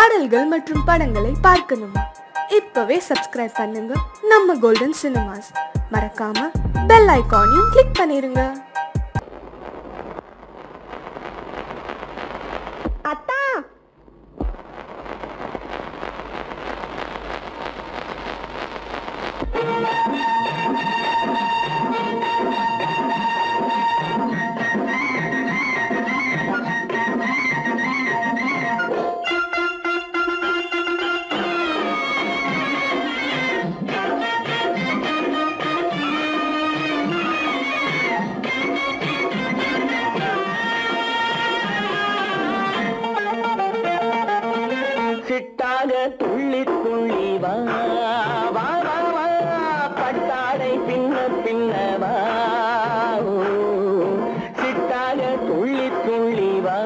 பாடல்கள் மற்றும் படங்களை பார்க்கணுமா? இப்பவே சப்ஸ்கிரைப் பண்ணுங்க நம்ம கோல்டன் சினிமாஸ். மறக்காம பெல் ஐகானையும் கிளிக் பண்ணிருங்க. அத்தா, சிட்டாக துள்ளி துள்ளி வா வா வா வா, பட்டாடை பின்ன பின்ன வா. சிட்டாக துள்ளி துள்ளி வா,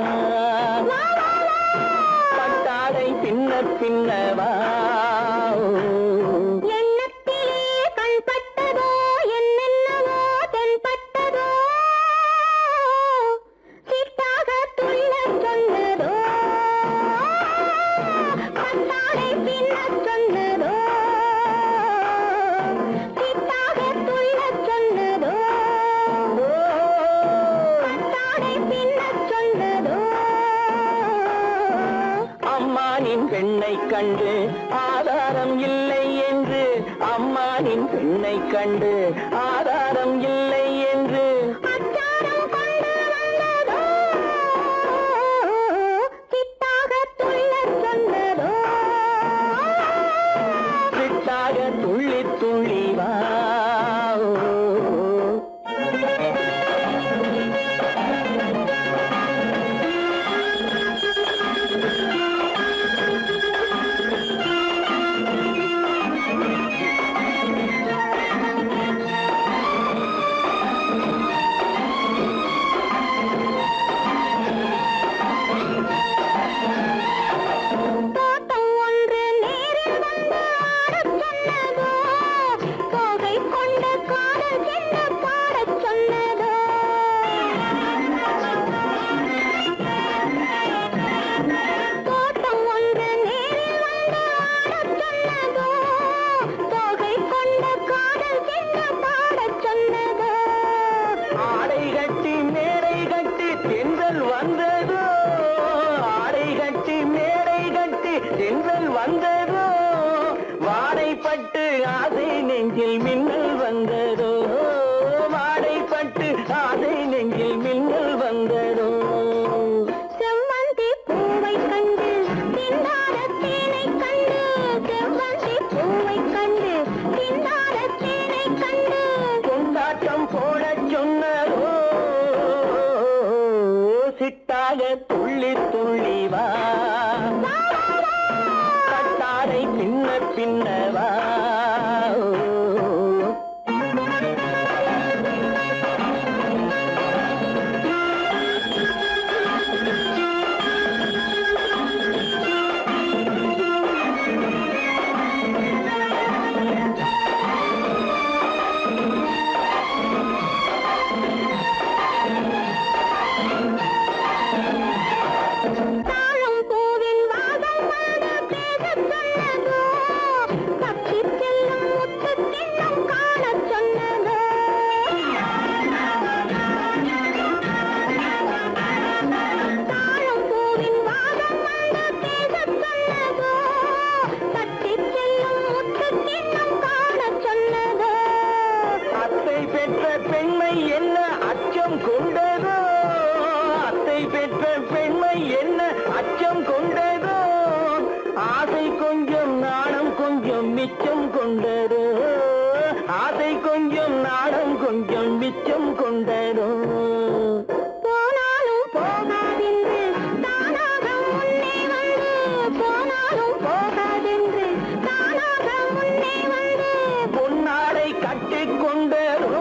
பட்டாடை பின்ன பின்ன வா. எண்ணத்திலே கண்பட்டதோ என்னென்னவோ தென்பட்டதோ, சிட்டாக துள்ள சொன்னதோ, பட்டாடை பின்ன சொன்னதோ, சிட்டாக துள்ள சொன்னதோ, பட்டாடை பின்ன சொன்னதோ. அம்மானின் பெண்ணை கண்டு ஆதாரம் இல்லை என்று, அம்மானின் பெண்ணை கண்டு ஆதாரம் இல்லை என்று அச்சாரம் கொண்டு வந்ததோ, சிட்டாக துள்ள சொன்னதோ. சிட்டாக துள்ளி துள்ளி வா. தோட்டம் ஒன்று நேரில் வந்து ஆடச் சொன்னதோ, தோகை கொண்ட காதல் என்ன பாடச் சொன்னதோ. தோட்டம் ஒன்று நேரில் வந்து ஆடச் சொன்னதோ, தோகை கொண்ட காதல் என்ன பாடச் சொன்னதோ. ஆடை கட்டி மேடை கட்டி தென்றல் வந்ததோ, ஆடை கட்டி மேடை கட்டி தென்றல் வந்ததோ, வாடைப்பட்டு ஆசை நெஞ்சில் மின்னல் வந்ததோ, வாடைப்பட்டு ஆசை நெஞ்சில் மின்னல் வந்ததோ. செவ்வந்தி பூவை கண்டு திண்டாட தேனை கண்டு, செவ்வந்தி பூவை கண்டு திண்டாட தேனை கண்டு, கொண்டாட்டம் போடச் சொன்னதோ, சிட்டாக துள்ளி துள்ளி வா, கட்டாரை பின்ன பின்ன வா. தாழம் பூவின் வாசம் வந்து பேசச் சொன்னதோ, தப்பிச் செல்லும் முத்துக் கிண்ணம் காணச் சொன்னதோ. தாழம் பூவின் வாசம் வந்து பேசச் சொன்னதோ, தப்பிச் செல்லும் முத்துக் கிண்ணம் காணச் சொன்னதோ. அத்தை பெற்ற பெண்மை என்ன அச்சம் கொண்டதோ, அத்தை பெற்ற பெண்மை என்ன அச்சம் கொண்டதோ, ஆசை கொஞ்சம் நாணம் கொஞ்சம் மிச்சம் கொண்டதோ, ஆசை கொஞ்சம் நாணம் கொஞ்சம் மிச்சம் கொண்டதோ. போனாலும் போகாதென்று தானாக முன்னே வந்து, போனாலும் போகாதென்று தானாக முன்னே வந்து, பொன்னாடை கட்டிக்கொண்டதோ,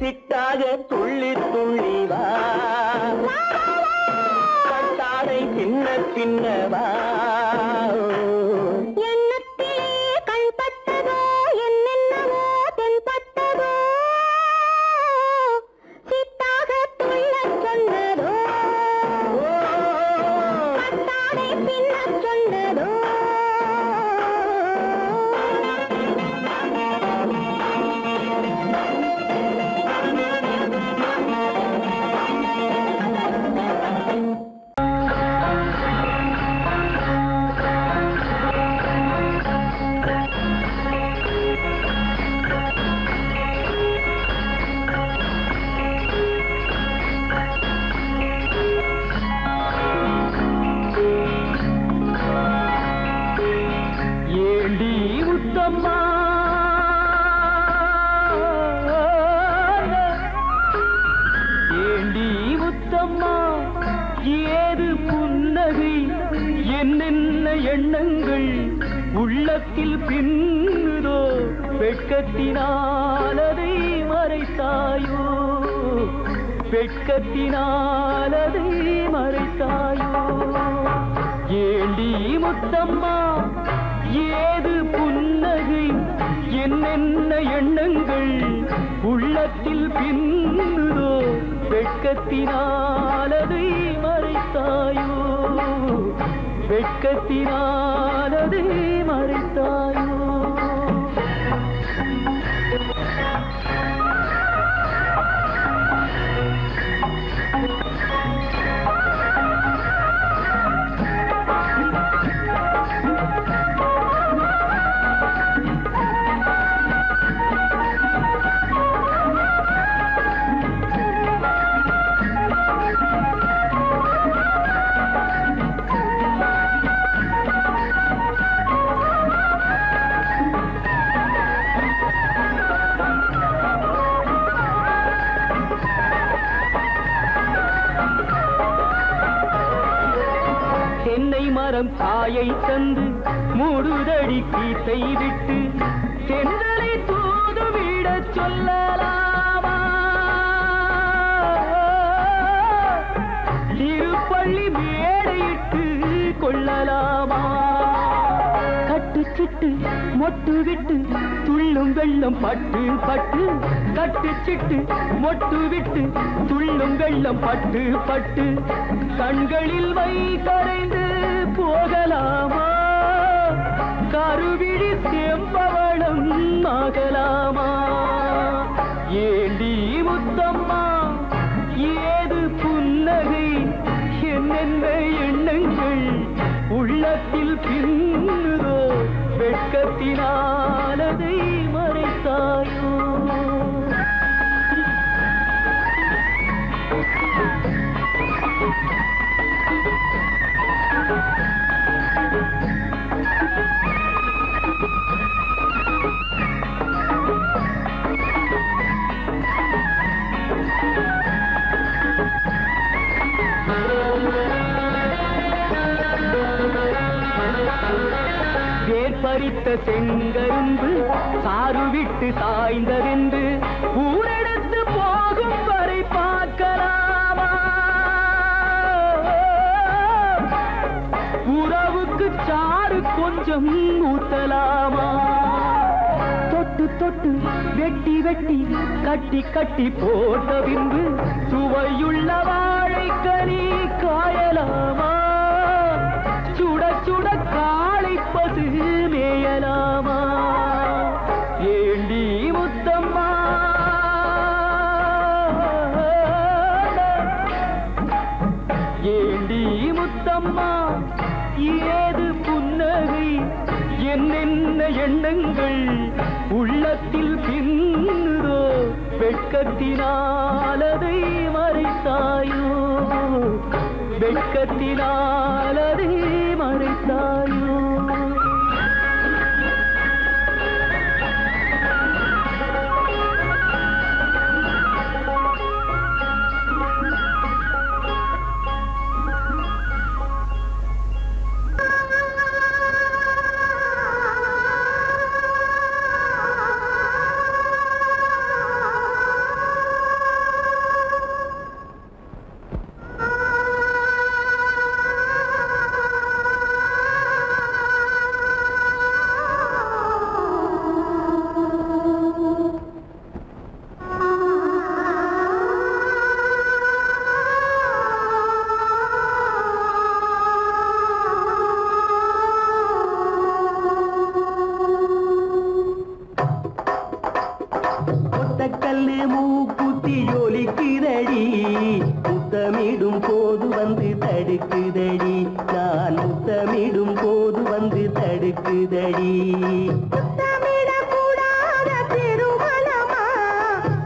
சிட்டாக துள்ளி துள்ளி வா, கட்டாடை பின்ன பின்ன வா. எண்ணத்திலே கண்பட்டதோ என்னென்னவோ தென்பட்டதோ, சிட்டாக துள்ள சொன்னதோ. என்னென்ன எண்ணங்கள் உள்ளத்தில் பின்னுதோ வெட்கத்தினால் அதை மறைத்தாயோ வெட்கத்தினால் அதை மறைத்தாயோ ஏண்டி முத்தம்மா ஏது புன்னகை என்னென்ன எண்ணங்கள் உள்ளத்தில் பின்னுதோ வெட்கத்தினால் அதை மறைத்தாயோ வெட்கத்தினால் அதை மறைத்தாயோ மரம் காயை தந்து மூடுதடி கீத்தை விட்டு தென்றலை தூதுவிட சொல்லலாமா திருப்பள்ளி மேடையிட்டு கொள்ளலாமா கட்டுச்சிட்டு மொட்டு விட்டு துள்ளும் வெள்ளம் பட்டு பட்டு கட்டுச்சிட்டு மொட்டு விட்டு துள்ளும் வெள்ளம் பட்டு பட்டு கண்களில் வை கரைந்து போகலாமா கருவிழி செம்பவளம் ஆகலாமா ஏண்டி முத்தம்மா ஏது புன்னகை என்னென்ன எண்ணங்கள் உள்ளத்தில் பின்னுதோ வெட்கத்தினால் அதை மறைத்தாயோ பறித்த செங்கரும்பு சாறு விட்டு சாய்ந்ததென்று ஊரெடுத்து போகும் வரை பார்க்கலாமா உறவுக்கு சாறு கொஞ்சம் ஊத்தலாமா தொட்டு தொட்டு வெட்டி வெட்டி கட்டி கட்டி போட்ட பின்பு சுவையுள்ள வாழைக்கனி காயலாமா சுட சுட காளை பசு மேயலாமா ஏண்டி முத்தம்மா ஏண்டி முத்தம்மா ஏது புன்னகை என்னென்ன எண்ணங்கள் உள்ளத்தில் பின்னுதோ வெட்கத்தினால் அதை மறைத்தாயோ வெட்கத்தினால் அதை மறைத்தாயோ கல்லு மூக்குத்தி ஜொலிக்குதடி முத்தமிடும் போது வந்து தடுக்குதடி நான் முத்தமிடும் போது வந்து தடுக்குதடி முத்தமிடக்கூடாத திருமணமா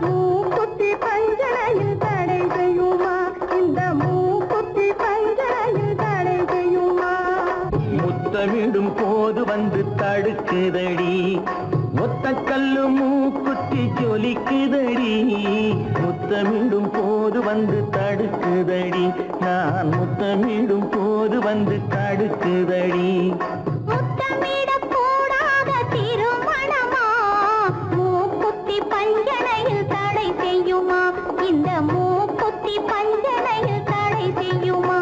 மூக்குத்தி பஞ்சனையில் தடை செய்யுமா இந்த மூக்குத்தி பஞ்சனையில் தடை செய்யுமா முத்தமிடும் போது வந்து தடுக்குதடி ஒத்த கல்லு மூக்குத்தி ஜொலிக்குதடி முத்தமிடும் போது வந்து தடுக்குதடி நான் முத்தமிடும் போது போது வந்து தடுக்குதடி. முத்தமிடக் கூடாத திருமணமா மூக்குத்தி பஞ்சனையில் தடை செய்யுமா இந்த மூக்குத்தி பஞ்சனையில் தடை செய்யுமா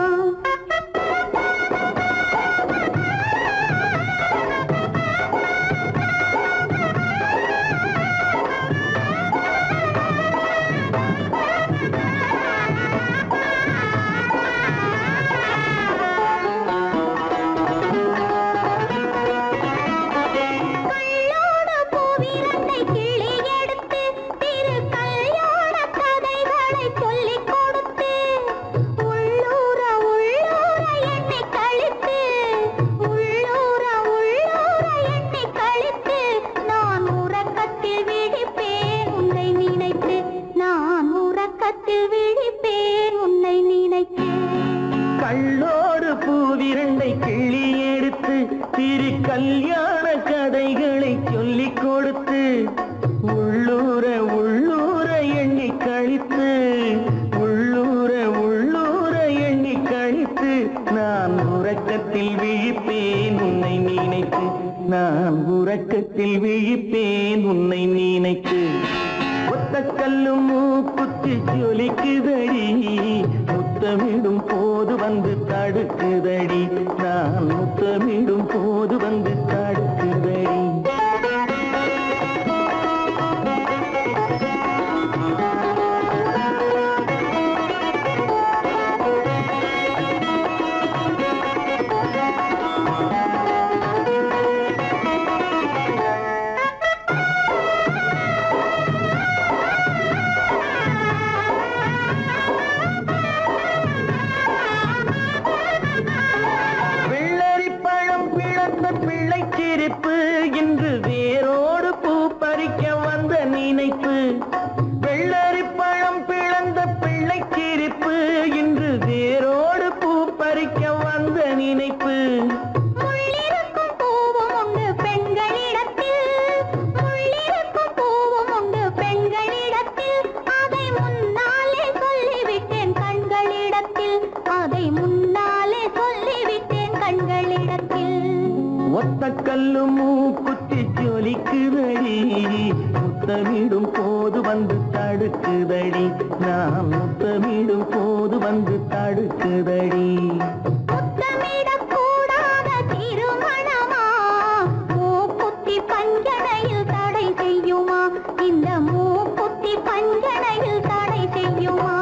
கள்ளோடு பூவிரண்டை கிள்ளி எடுத்து திரு கல்யாண கதைகளை சொல்லிக் கொடுத்து உள்ளூர உள்ளூர எண்ணி கழித்து உள்ளூர உள்ளூர எண்ணி கழித்து நான் உறக்கத்தில் விழிப்பேன் உன்னை நினைத்து நான் உறக்கத்தில் விழிப்பேன் உன்னை நினைத்து ஒத்த கல்லும் மூக்குத்தி ஜொலிக்குதடி முத்தமிடும் போது வந்து தடுக்குதடி நான் முத்தமிடும் போது வந்து தடுக்குதடி. பிள்ளை சிரிப்பு இன்று வேரோடு பூ பறிக்க வந்த நினைப்பு. வெள்ளரி பழம் பிளந்த பிள்ளை சிரிப்பு இன்று வேரோடு பூ பறிக்க வந்த நினைப்பு. முள்ளிருக்கும் பூவும் உண்டு பெண்களிடத்தில் முள்ளிருக்கும் பூவும் உண்டு பெண்களிடத்தில் அதை முன்னாலே சொல்லிவிட்டேன் கண்களிடத்தில் அதை முன்னாலே சொல்லிவிட்டேன் கண்களிடத்தில். ஒத்த கல்லு மூக்குத்தி ஜொலிக்குதடி முத்தமிடும் போது வந்து தடுக்குதடி நான் முத்தமிடும் போது வந்து தடுக்குதடி. முத்தமிடக் கூடாத திருமணமா மூக்குத்தி பஞ்சனையில் தடை செய்யுமா இந்த மூக்குத்தி பஞ்சனையில் தடை செய்யுமா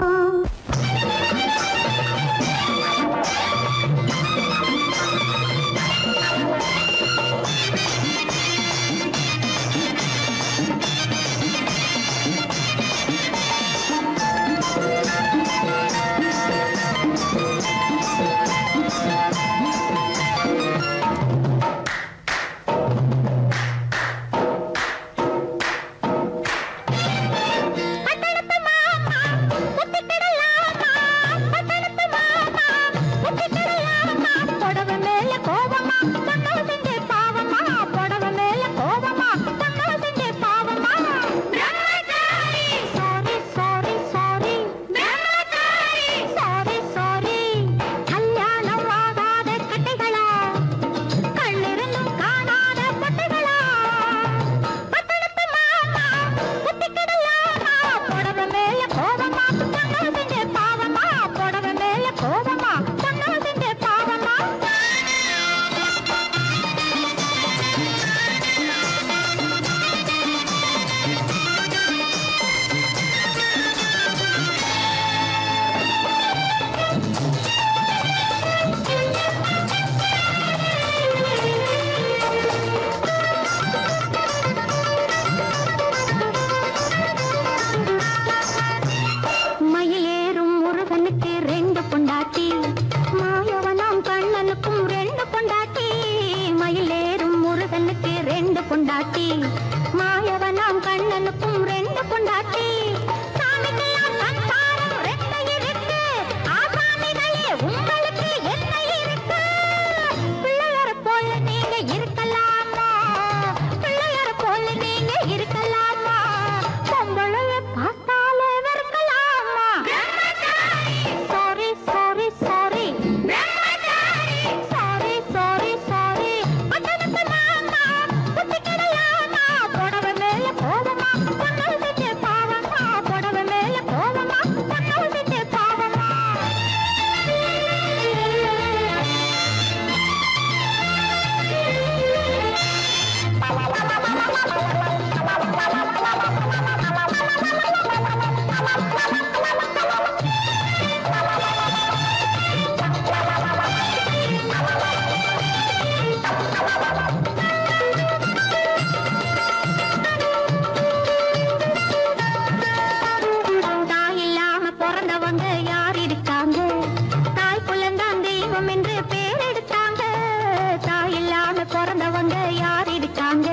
அவங்க யார் இருக்காங்க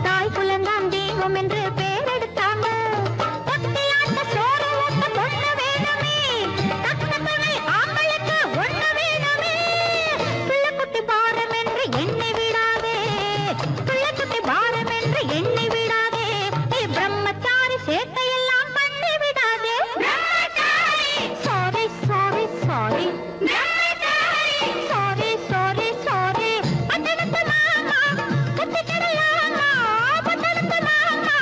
தாய் குலந்தான் தெய்வம் என்று பேர் எடுத்தாங்க ஒத்தையாட்ட சோறு ஊட்ட பொண்ணு வேணுமே தக்க துணை ஆம்பளுக்கு ஒண்ணு வேணுமே பிள்ளைக்குட்டி பாரம் என்று எண்ணி விடாதே பிள்ளைக்குட்டி பாரம் என்று எண்ணி விடாதே பிரம்மச்சாரி சேட்டையெல்லாம் பண்ணி விடாதே sorry sorry sorry sorry sorry sorry பட்டணத்து மாமா புத்திக்கிடலாமா பட்டணத்து மாமா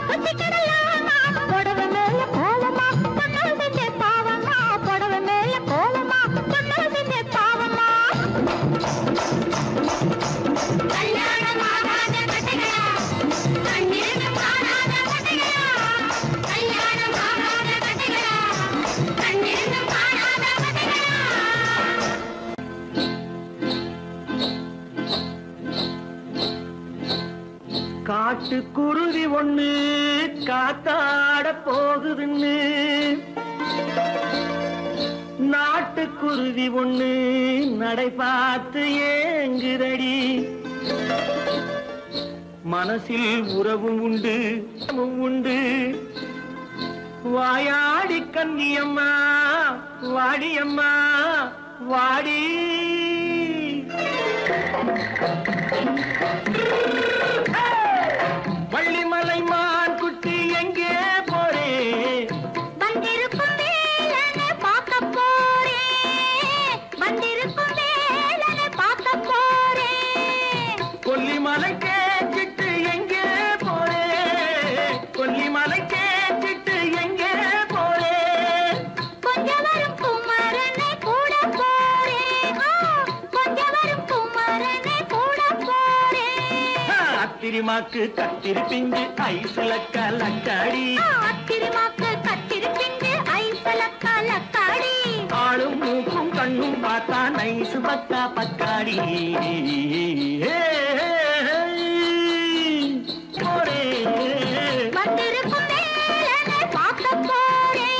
புத்திக்கிடலாமா புடவை மேல கோலமா பொண்ணு செஞ்ச பாவமா புடவை மேல கோலமா பொண்ணு செஞ்ச பாவமா கல்யாணம் ஆகாத கட்டைகளா கண்ணிரண்டு காணாத கட்டைகளா கல்யாணம் ஆகாத கட்டைகளா கண்ணிரண்டு காணாத கட்டைகளா காட்டுக்குருவி ஒண்ணு காத்தாட போகுதுன்னு நாட்டுக்குருவி ஒண்ணு நடை பார்த்து ஏங்குதடி மனசில் உறவும் உண்டு உண்டு வாயாடி கன்னியம்மா வாடியம்மா வாடி வள்ளிமலை மான் குட்டி எங்கே போறே வந்திருக்கும் வேலனை பார்க்க போறேன் வந்திருக்கும் வேலனை பார்க்க போறேன் கொல்லிமலை கேச்சிட்டு எங்கே போறே கொல்லிமலை கேச்சிட்டு எங்கே போறே கொஞ்சம் வரும் குமரனை கூட போறேன் கொஞ்சம் வரும் குமரனை கூட போறேன் அத்திரிமாக்கு கத்திரி பிஞ்சு ஐசுல கலக்காடி அத்திரிமாக்கு கத்திரி பிஞ்சு ஐசல கலக்காடி ஆளும் மூக்கும் கண்ணும் பார்த்தா நைசு பக்கா பக்காடி போறே வந்திருக்கும் வேலனை பார்க்க போறேன்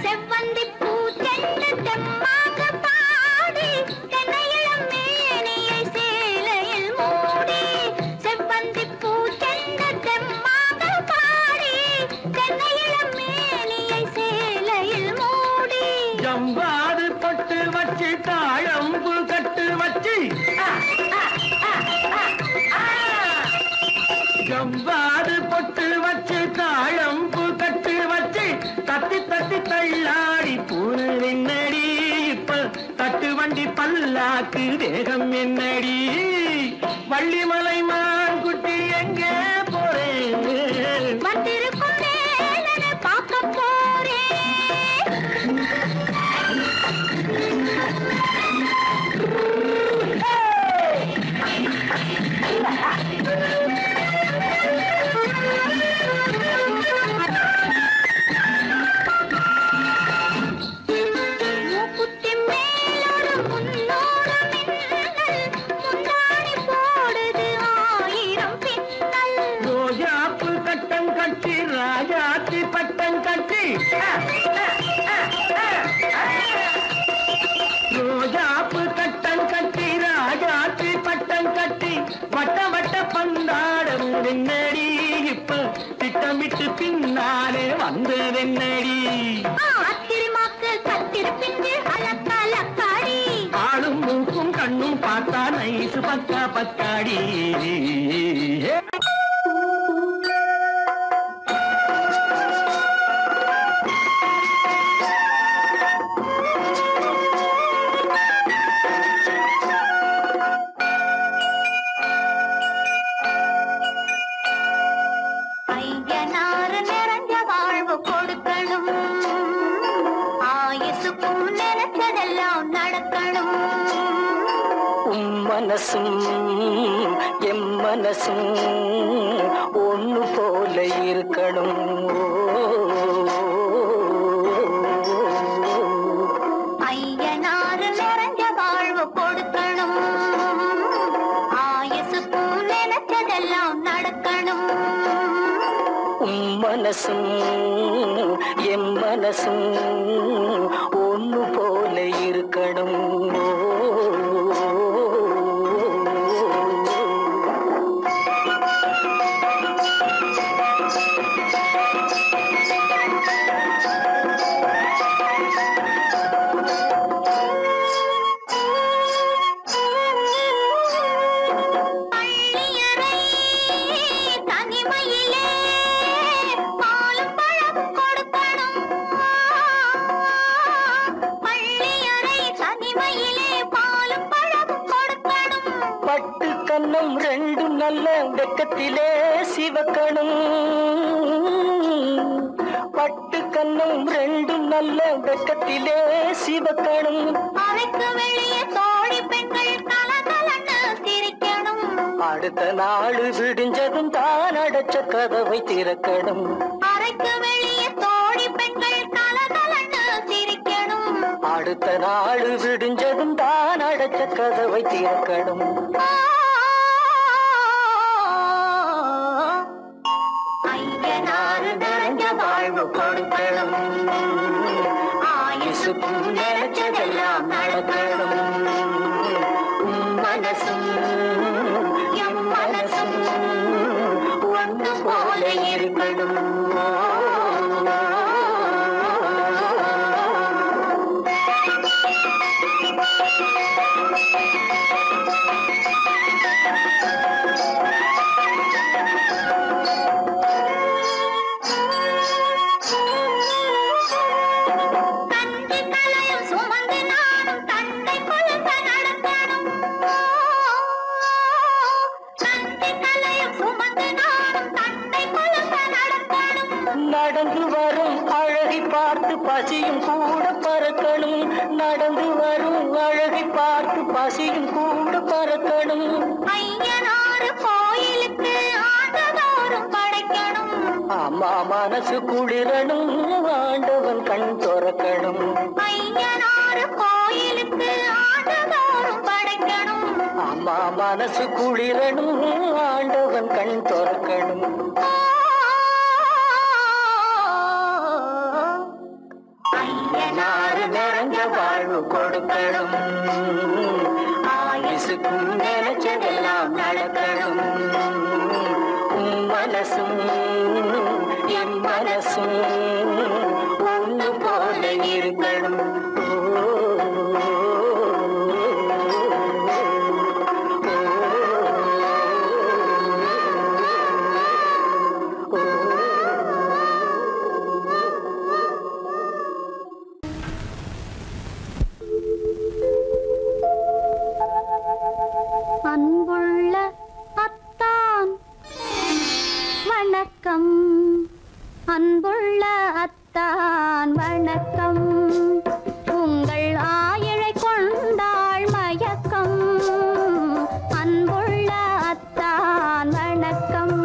செவ்வந்தி பூ சென்று தெம்மாக பாடி தென்னையிளம் மேனியை சேலையில் மூடி செவ்வந்தி பூ சென்று தெம்மாக பாடி தென்னையிளம் மேனியை சேலையில் மூடி ஜம்பாது பட்டு வச்சு தாழம்பு கட்டு வச்சு ஜம்பாது பொட்டு வச்சு தாழம்பு கட்டு வச்சு தத்தி தத்தி தள்ளாடி பூனை என்னடி இப்ப தட்டு வண்டி பல்லாக்கு வேகம் என்னடி வள்ளிமலை மான் குட்டி எங்கே போறேன் வந்திருக்கும் வேலனை பார்க்க போறேன் மூக்குத்தி மேலொரு முன்னோரு மின்னல் முந்தாணி போடுது ஆயிரம் பின்னல் ரோஜாப்பு கட்டம் கட்டி ராஜாத்தி பட்டம் கட்டி ரோஜாப்பு கட்டம் கட்டி ராஜாத்தி பட்டம் கட்டி வட்ட வட்ட பந்தாடம் என்னடி இப்ப திட்டமிட்டு பின்னாலே வந்ததென்னடி அத்திரிமாக்கு கத்திரி பிஞ்சு அலக்காடி ஆளும் மூக்கும் கண்ணும் பார்த்தா நைசு பக்கா பக்காடி ஐயனாறு நிறைஞ்ச வாழ்வு கொடுக்கணும் ஆயுசுக்கும் நினைச்சதெல்லாம் நடக்கணும் மனசும் எம் மனசும் ஒண்ணு போல இருக்கணும் மனசும் என் மனசும் ஒன்று போல இருக்கணும். கண்ணம் ரெண்டும் நல்ல வெக்கத்திலே சிவக்கணும். பட்டு கண்ணம் ரெண்டும் நல்ல வெக்கத்திலே சிவக்கணும். அறைக்கு வெளியே தோழி பெண்கள் கலகலன்னு சிரிக்கணும். அடுத்த நாள் விடிஞ்சதும் தான் அடைச்ச கதவை திறக்கணும். அறைக்கு வெளியே தோழி பெண்கள் கலகலன்னு சிரிக்கணும். அடுத்த நாள் விடிஞ்சதும் தான் அடைச்ச கதவை திறக்கணும். ஐயனாறு நிறைஞ்ச வாழ்வு கொடுக்கணும். ஆயுசுக்கும் நினைச்சதெல்லாம் நடக்கணும். மனசும் என் மனசும் ஒன்று போல இருக்கணும். நடந்து வரும் அழகை பார்த்து பசியும் கூட பறக்கணும். நடந்து வரும் அழகை பார்த்து பசியும் கூட பறக்கணும். ஐயனாறு கோயிலுக்கு ஆண்டதோறும் படைக்கணும். அம்மா மனசு குளிரணும். ஆண்டவன் கண் திறக்கணும். ஐயனாறு கோயிலுக்கு ஆண்டதோறும் படைக்கணும். அம்மா மனசு குளிரணும். ஆண்டவன் கண் திறக்கணும். ஐயனாறு நிறைஞ்ச வாழ்வு கொடுக்கணும். ஆயுசுக்கும் நினைச்சதெல்லாம் நடக்கணும். மனசும் என் மனசும் ஒன்று போல இருக்கணும். அன்புள்ள அத்தான் வணக்கம். அன்புள்ள அத்தான் வணக்கம். உங்கள் ஆயிழை கொண்டாள் மயக்கம். அன்புள்ள அத்தான் வணக்கம்.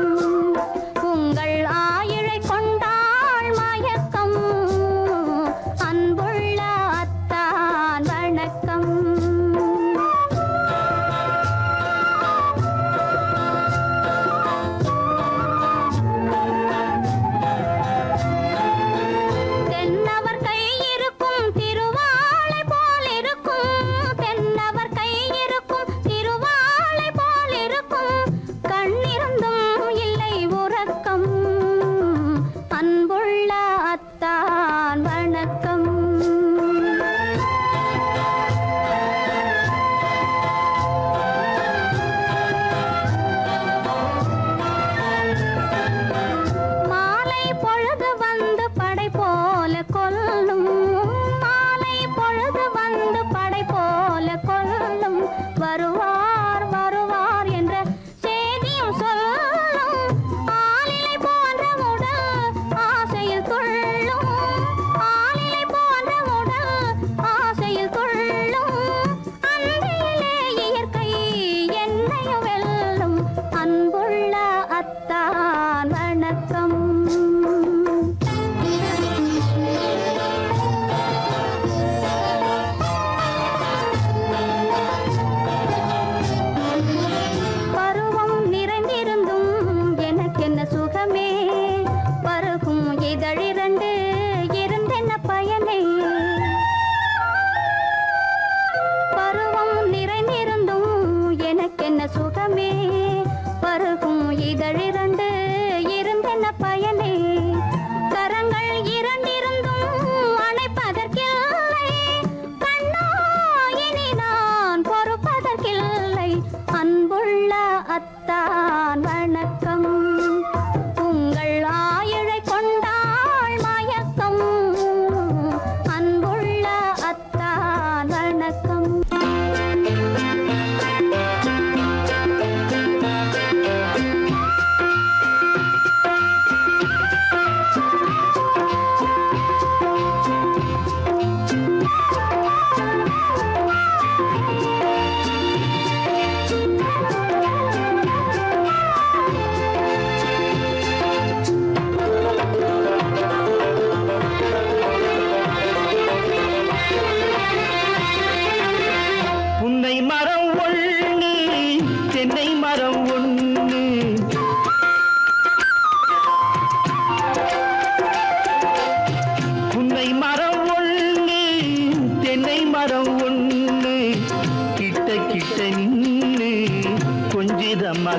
உங்கள் ஆயிழை கொண்டாள் மயக்கம். அன்புள்ள அத்தான் வணக்கம். தென்னவர் கை இருக்கும் திருவாளை போல் பயனே கரங்கள் இரண்டிருந்தும் அணைப்பதற்கில்லை கண்ணா இனி நான் பொறுப்பதற்கில்லை அன்புள்ள அத்தான் வணக்கம் உங்கள் ஆயுளை கொண்டாள் மயக்கம் அன்புள்ள அத்தான் வணக்கம்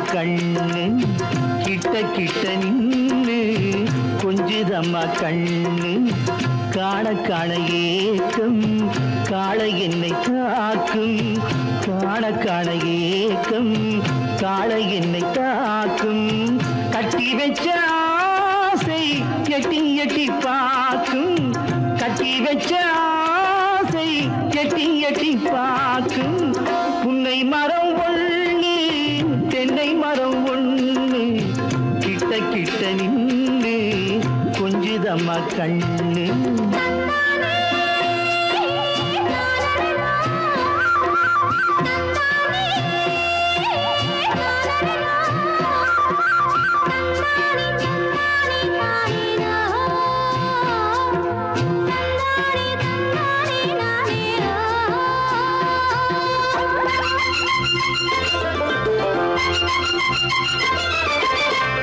கண்ணு கிட்ட கிட்ட நின்னு கொஞ்சுதம்மா கண்ணு காண காண ஏக்கம் காளை என்னை தாக்கும் காண காண ஏக்கம் காளை என்னை தாக்கும் கட்டி வச்ச ஆசை எட்டி எட்டி பார்க்கும் கட்டி வச்ச ஆசை எட்டி எட்டி பார்க்கும் புன்னை மரம் ஒண்ணு தென்னை மரம் ஒண்ணு கிட்ட கிட்ட நின்னு கொஞ்சுதம்மா கண்ணு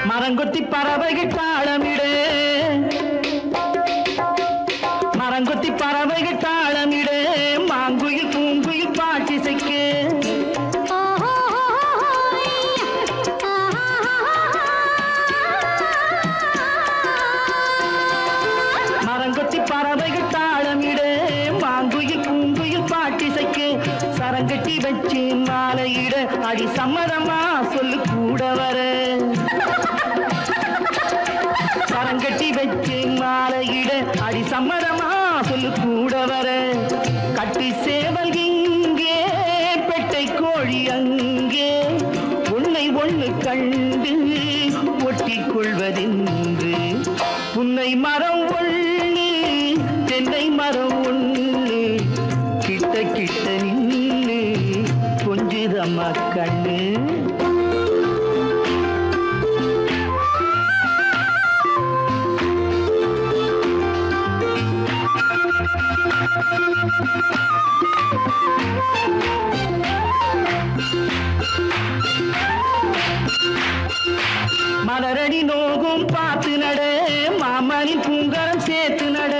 மரங்கொத்தி பறவைகள் தாளமிடு மரங்கொத்தி பறவைகள் தாளமிடு மாங்குயில் பூங்குயில் பாட்டிசைக்கு மரங்கொத்தி பறவைகள் தாளமிடு மாங்குயில் பூங்குயில் பாட்டிசைக்கு சரங்கட்டி வச்சு மாலையிட அடி சம்மதமா சொல்லு கூட வர சரங்கட்டி வச்சு மாலையிட அடி சம்மதமா சொல்லு கூட வர கட்டி சேவல் இங்கே பெட்டை கோழி அங்கே உன்னை ஒண்ணு கண்டு ஒட்டிக் கொள்வதென்று புன்னை மரம் ஒண்ணு தென்னை மரம் ஒண்ணு கிட்ட கிட்ட நின்னு கொஞ்சுதம்மா கண்ணு மலரடி நோகும் பார்த்து நட மாமணி பூங்கரம் சேர்த்து நட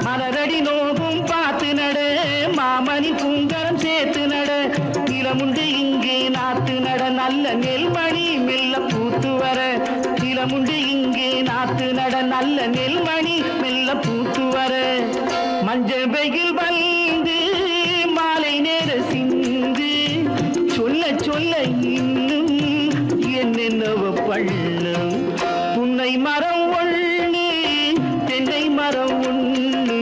மலரடி நோகும் பார்த்து நட மாமணி பூங்கரம் சேர்த்து நட நிலமுண்டு இங்கே நாத்து நட நல்ல நெல்மணி மெல்ல பூத்து வர நிலமுண்டு இங்கே நாத்து நட நல்ல நெல்மணி மெல்ல பூத்து வர மஞ்சள் வெயில் வந்து மாலை நேர சிந்து சொல்ல சொல்ல இன்னும் என்னென்னவ பண்ணும் புன்னை மரம் ஒண்ணு தென்னை மரம் ஒண்ணு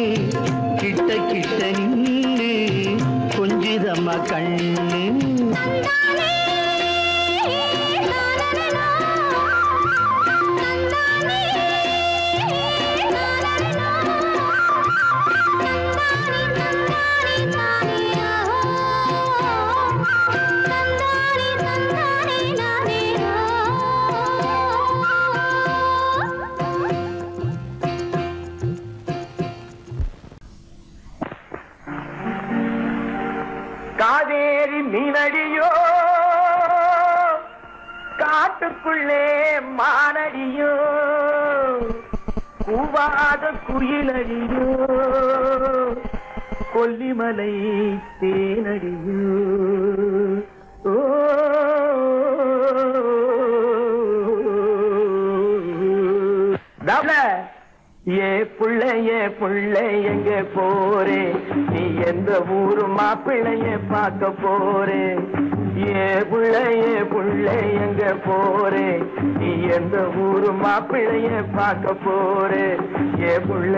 கிட்ட கிட்ட நின்று கொஞ்சுதம்மா கண்ணு காவேரி மீனடியோ காட்டுக்குள்ளே மானடியோ கூவாத குயிலடியோ கொல்லிமலை தேனடியோ ஏ புள்ள எங்க போறே நீ எந்த ஊரு மாப்பிள்ளைய பார்க்க போறே ஏ புள்ள எங்க போறே நீ எந்த ஊரு மாப்பிள்ளைய பார்க்க போறே ஏ புள்ள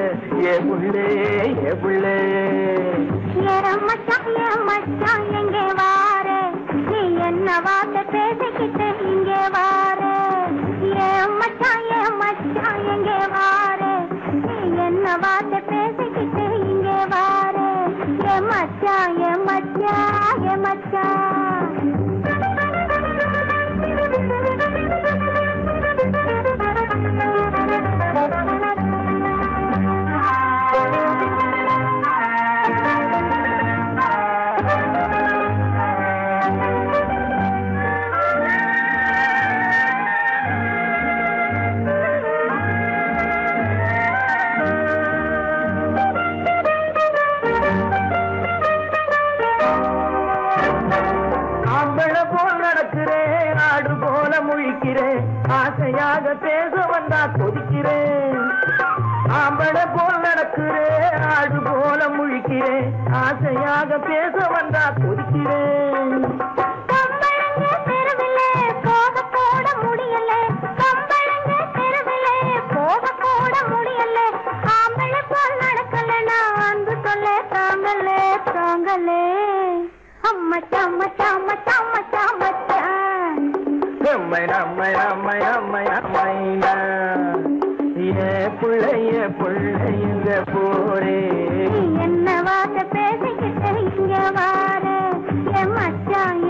மச்சான் எங்க வாரே நீ என்ன வார்த்தை பேசிக்கிட்டு இங்கே வாரே மச்சான் எங்க வாரே நீ என்ன வார்த்தை பேசிக்கிட்டு இங்கே வாரே மச்சான் ஆசையாக பேச வந்தா கொதிக்கிறேன் ஆம்பளை போல் நடக்கிறேன் ஆடு போல முழிக்கிறேன் ஆசையாக பேச வந்தா கொதிக்கிறேன் புள்ளைங்க போரே என்ன வார்த்தை பேசிக்கிட்டு இங்க வாரே மச்சான்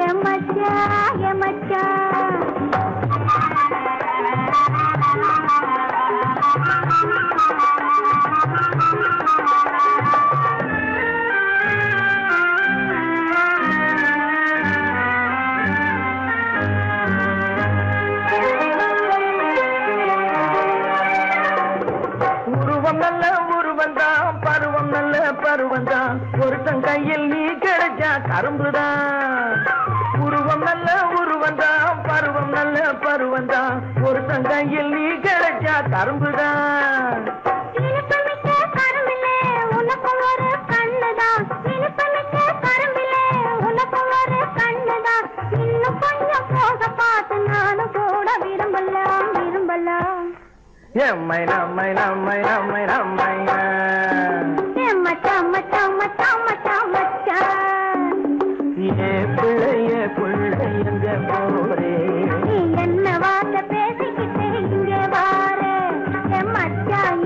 பருவந்தான் ஒருத்தன் கையில் நீ கிடைச்சா கரும்புதான் உருவம் நல்ல உருவந்தான் பருவம் நல்ல பருவந்தான் ஒருத்தன் கையில் நீ கிடைச்சா கரும்புதான் நம்மை புள்ளைங்க போரே என்ன வார்த்தை பேசிக்கிட்டு இங்கே வாரே மச்சான்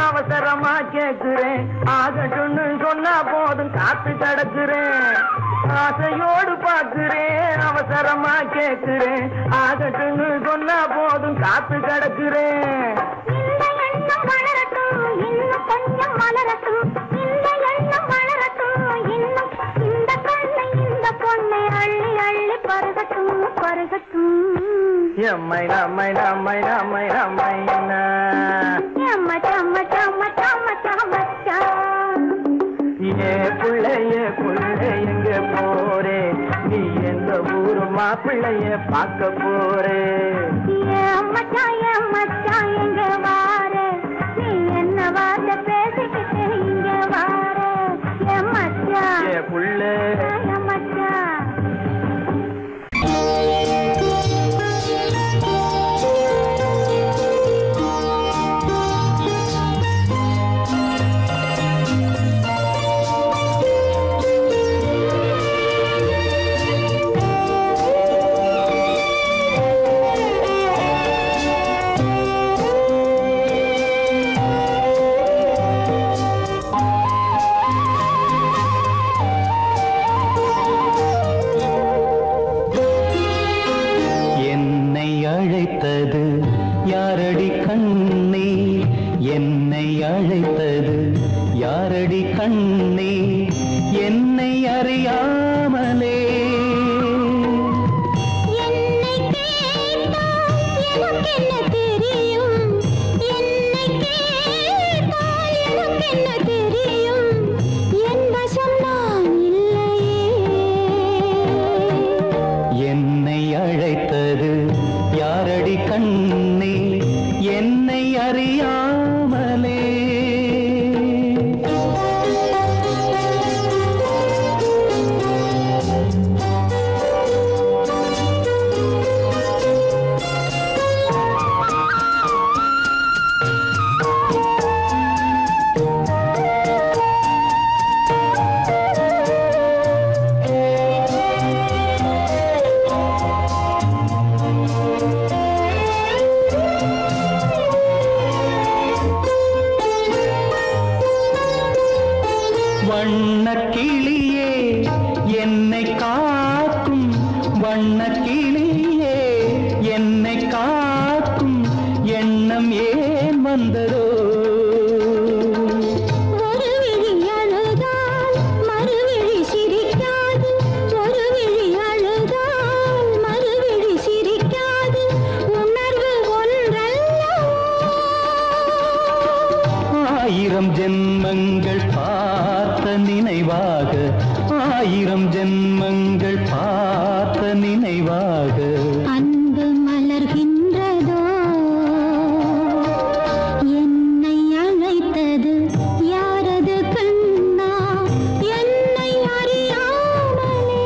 அவசரமா கேட்கிறேன் ஆகட்டும்னு சொன்னா போதும் காத்து கிடக்குறேன் ஆசையோடு பார்க்கிறேன் அவசரமா கேட்கிறேன் ஆகட்டும்னு சொன்னா போதும் காத்து கிடக்குறேன் புள்ளைங்க போரே நீ எந்த ஊரு மாப்பிள்ளைய பார்க்க போறே மச்சான் எங்க வாரே நீ என்ன வார்த்தை பேசிக்கிட்டு இங்க வாரே மச்சான் புள்ள அழைத்தது யாரடி கண்ணே, என்னை அழைத்தது யாரடி கண்ணே, என்னை அறியாமலே. என்னை கேட்டால் எனக்கென்ன தெரியும், என்னை கேட்டால் எனக்கென்ன தெரியும், என் வசம் நான் இல்லையே. என்னை அழைத்தது யாரடி கண்ணே, என்னை அறியாமலே. வண்ணக்கிளியே என்னை காக்கும், வண்ணக்கிளியே என்னை காக்கும் எண்ணம் ஏன் வந்ததோ. ஒரு விழி அழுதால் மறுவிழி சிரிக்காது, ஒரு விழி அழுதால் மறுவிழி சிரிக்காது, உணர்வு ஒன்றல்லவோ. ஆயிரம் ஜென்மங்கள் பார்த்த நினைவாக, ஆயிரம் ஜென்மங்கள் பார்த்த நினைவாக அன்பு மலர்கின்றதோ. என்னை அழைத்தது யாரது கண்ணா, என்னை அறியாமலே.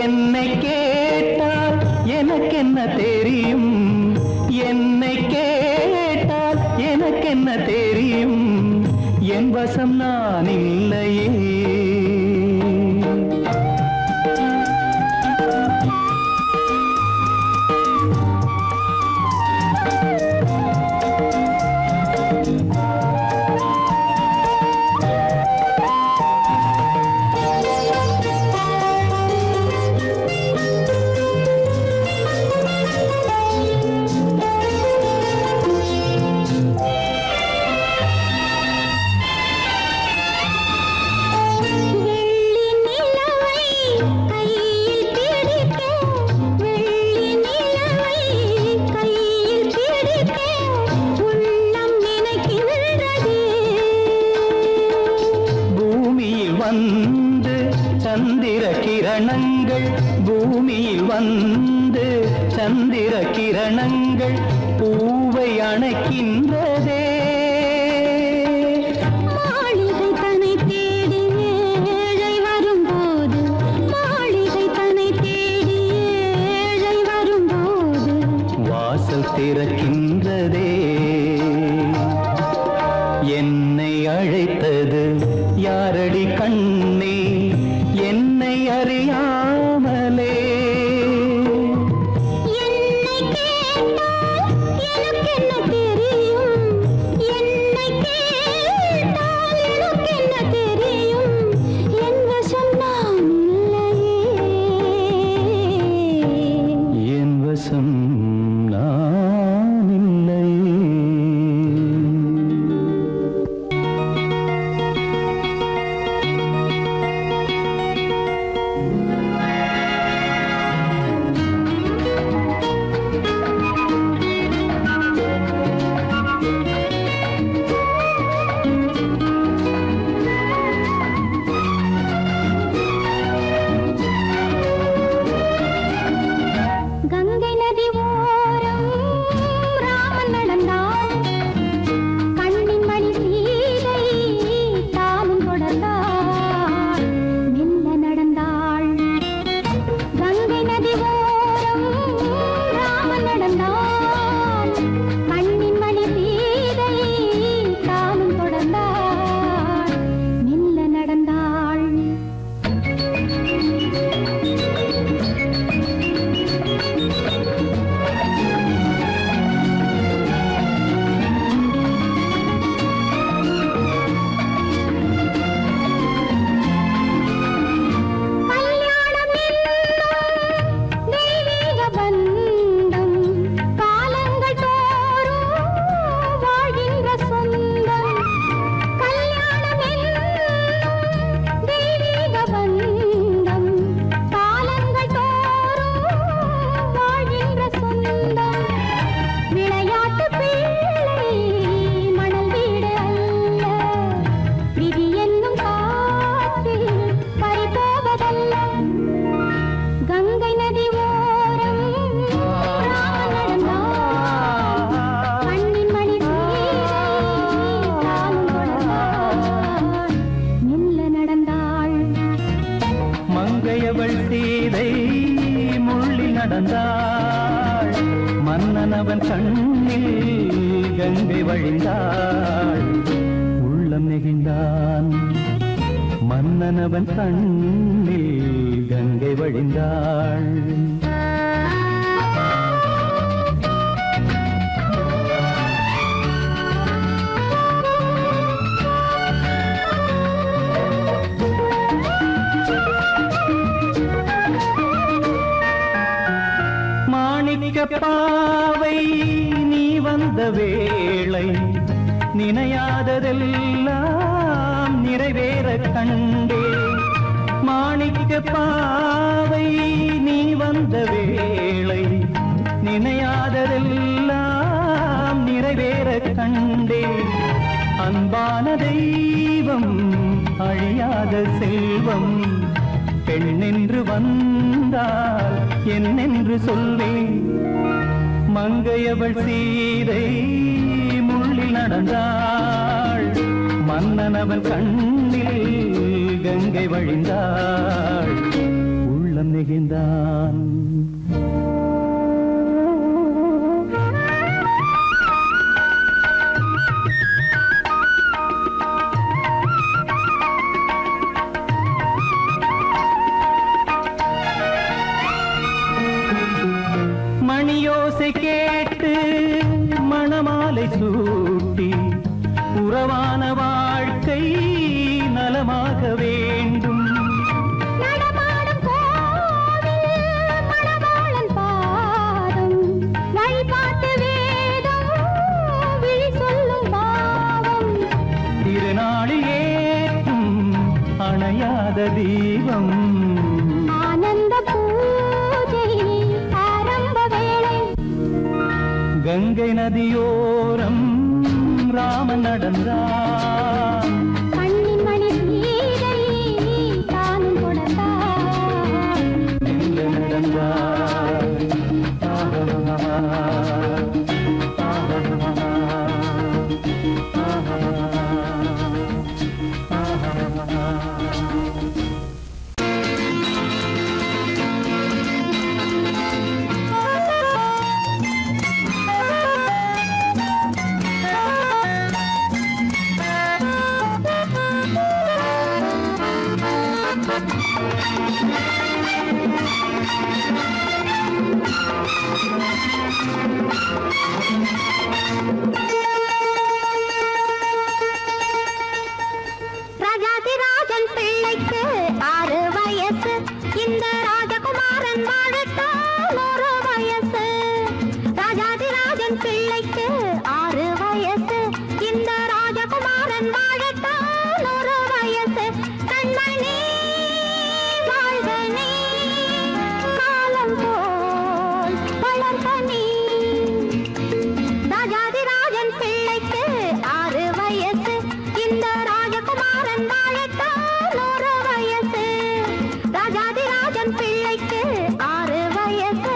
என்னை கேட்டால் எனக்கென்ன தெரியும், என்னை கேட்டால் எனக்கென்ன தெரியும், என் வசம் நான் இல்லையே. வெள்ளி நிலவை கையில் பிடிக்க, வெள்ளி நிலவை கையில் பிடிக்க உள்ளம் நினைக்கின்றதே. பூமியில் வந்து சந்திர கிரணங்கள், பூமியில் வந்து சந்திர கிரணங்கள் பூவை அணைக்கின்றதே. மாளிகை தன்னை தேடி ஏழை வரும்போது, மாளிகை தன்னை தேடி ஏழை வரும்போது, வாசல் திறக்கின்றதே. என்னை அழைத்தது யாரடி கண்ணே, என்னை அறியாமலே. என்னை கேட்டால் எனக்கென்ன தெரியும், என்னை கேட்டால் எனக்கென்ன தெரியும், என் வசம் நான் இல்லையே. என் வசம் நான் இல்லையே. கங்கை நதி வந்தாள் மன்னனவன் கண்ணில் கங்கை வழிந்தாள் உள்ளம் நெகிழ்ந்தான் மன்னனவன் கண்ணில் கங்கை வழிந்தாள் பாவை நீ வந்த வேளை நினையாததெல்லாம் நிறைவேற கண்டே மாணிக்க பாவை நீ வந்த வேளை நினையாததெல்லாம் நிறைவேற கண்டே அன்பான தெய்வம் அழியாத செல்வம் பெண்ணென்று வந்தால் என்னென்று சொல்வேன் மங்கையவள் சீதை முள்ளில் நடந்தாள் மன்னனவன் கண்ணில் கங்கை வழிந்தாள் உள்ளம் நெகிழ்ந்தான் மணியோசை கேட்டு மணமாலை சூட்டி உறவான வாழ்க்கை நலமாக வேண்டும் நடமாடும் கோவில் மணவாளன் பாதம் வழிபாட்டு வேதம் விழி சொல்லும் பாவம் திருநாளில் ஏற்றும் அணையாத தீபம் ஆனந்த பூஜை ஆரம்ப வேளை கங்கை நதியோரம் ராமன் நடந்தார் கண்ணின் மணி சீதை தானும் கொடுத்தார் எங்க நடந்தார் ராஜாதிராஜன் பிள்ளைக்கு 6 வயசு இந்த ராஜகுமாரன் வாழத்தான் 1 வயசு ராஜாதிராஜன் பிள்ளைக்கு 6 வயசு இந்த ராஜகுமாரன் வாழத்தான் 1 வயசு கண்மணி வாழ்கனே காலம் போல் வளர்கனே ராஜாதிராஜன் பிள்ளைக்கு 6 வயசு இந்த ராஜகுமாரன் வாழத்தான் 1 வயசு ராஜாதிராஜன் பிள்ளைக்கு 6 வயசு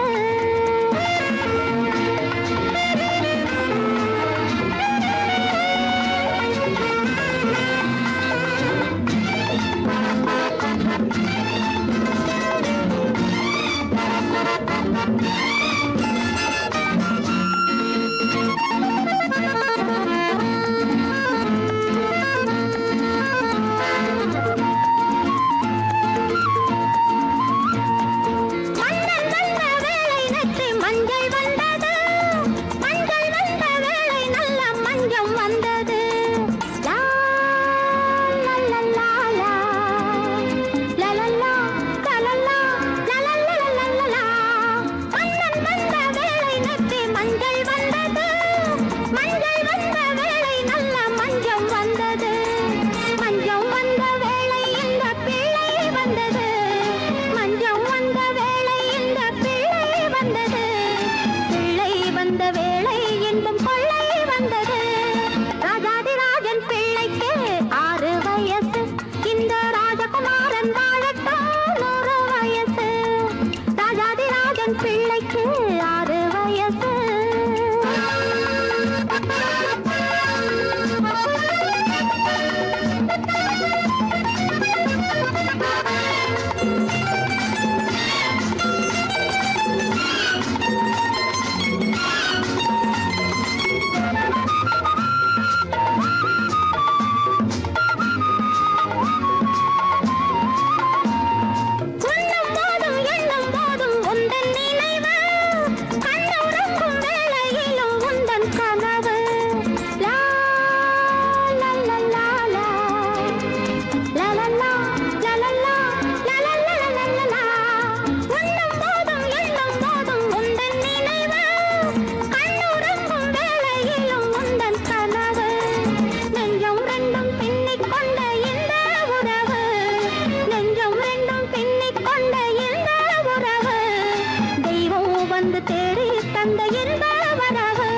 வந்து தேடி தந்த இன்ப வரவு.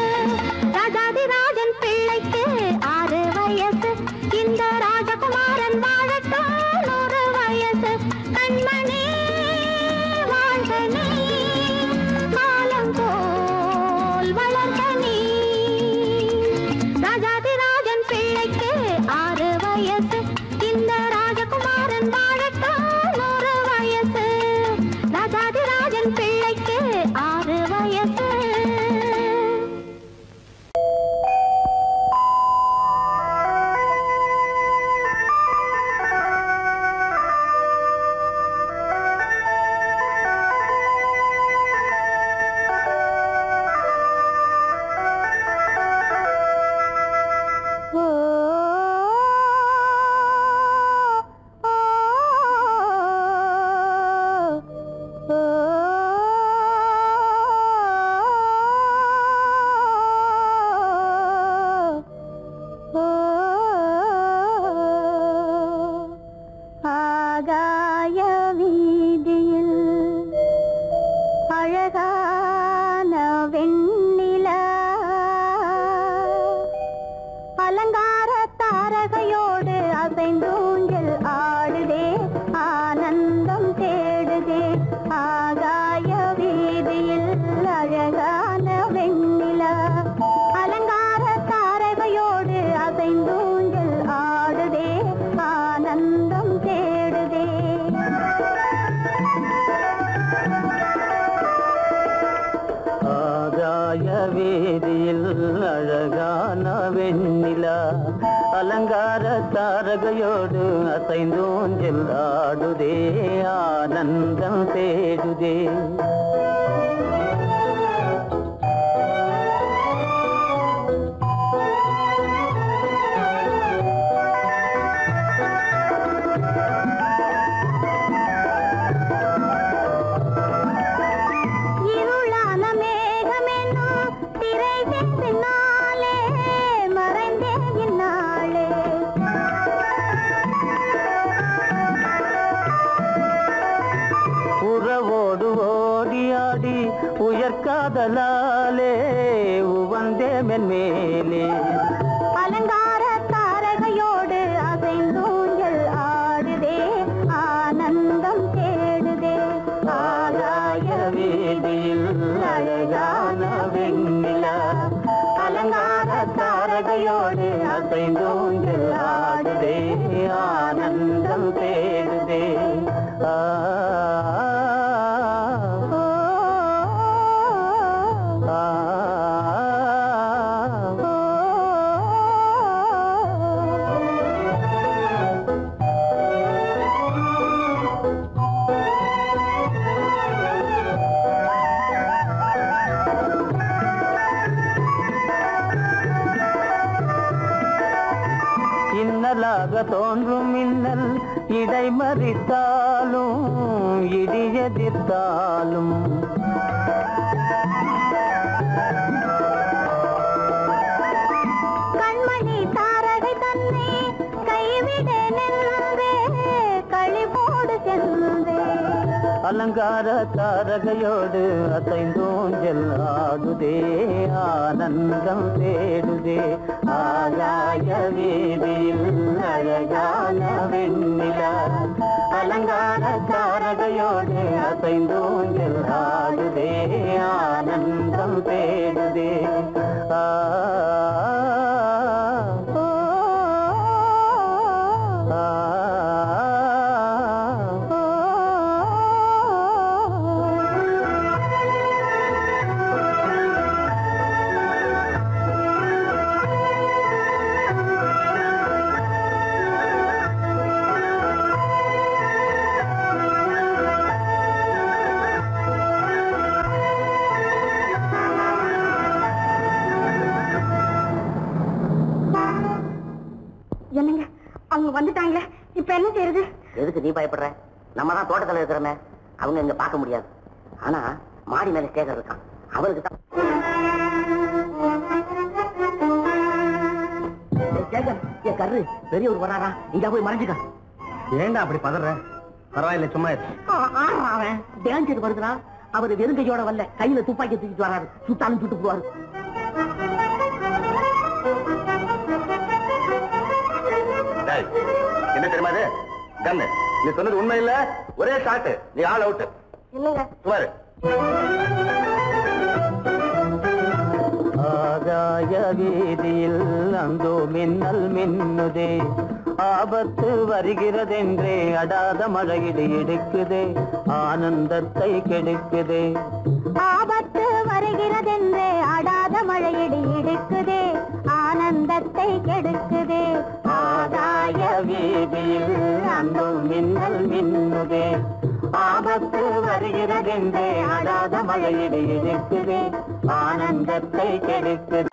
ராஜாதிராஜன் பிள்ளைக்கு 6 வயசு. இந்த ராஜகுமாரன் வாழட்டும் 100 வயசு. கண்மணி வாழ்க நீ, காலம் போல் வளர்க நீ. ராஜாதிராஜன் பிள்ளைக்கு 6 வயசு. இந்த ராஜகுமாரன் வாழட்டும் 100 வயசு. ராஜாதிராஜன் பிள்ளைக்கு 6 வயசு. அலங்கார தாரகையோடு அசைந்தூஞ்சல் ஆடுதே, ஆனந்தம் தேடுதே. உயர்காதலாலே உவந்தே மென்மேலே அலங்கார தாரகையோடு அசைந்தூஞ்சல் ஆடுதே, ஆனந்தம் தேடுதே. ஆகாய வீதியில் அழகான வெண்ணிலா, அலங்கார தாரகையோடு அசைந்தூஞ்சல் ஆடுதே, ஆனந்தம் தேடுதே. இன்னலாக தோன்றும் மின்னல் இடைமறித்தாலும் இடியெதிர்த்தாலும் கண்மணி தாரகை தன்னை கைவிட நின்றே, களிபோடு சென்றே. அலங்கார தாரகையோடு அசைந்தூஞ்சல் ஆடுதே, ஆனந்தம் தேடுதே. ஆகாய வீதியில் அழகான வெண்ணிலா, அலங்கார தாரகையோடு அசைந்தூஞ்சல் ஆடுதே, ஆனந்தம் தேடுதே. என்னங்க அவங்க வந்துட்டாங்களே, இப்ப என்ன செய்யறது? எதுக்கு நீ பயப்படுற? நம்ம தான் தோட்டத்தில் இருக்கிறோமே, அவங்க இங்க பார்க்க முடியாது. ஆனா மாடி மேல ஸ்டேஜர் இருக்கான், அவருக்கு தான். கரு பெரியவர் வராரா, இங்க போய் மறைஞ்சுக்க. ஏண்டா அப்படி பதற? பரவாயில்ல, சும்மா அவன் டேஞ்சர் வருதுனா, அவர் வெறுங்கையோட வரல, கையில துப்பாக்கி தூக்கிட்டு வராரு. சுட்டாலும் சுட்டு போவாரு. என்ன தெரியுமா அது? கண்ணு, நீ சொன்னது உண்மை இல்ல, ஒரே ஷாட், நீ ஆல் அவுட். இல்லங்க சுமாரு. ஆகாய வீதியில் அந்தோ மின்னல் மின்னுதே, ஆபத்து வருகிறதென்றே அடாத மழையிடு இடுக்குதே, ஆனந்தத்தை கெடுக்குதே. ஆபத்து வருகிறதென்றே அடாத மழையிடி இடுக்குதே, ஆனந்தத்தை கெடுக்குதே. ஆகாய வீதியில் அந்தோ மின்னல் மின்னுதே, ஆபத்து வருகிறதென்றே அடாத மழையிடு இடுக்குதே, ஆனந்தத்தை கெடுக்குதே.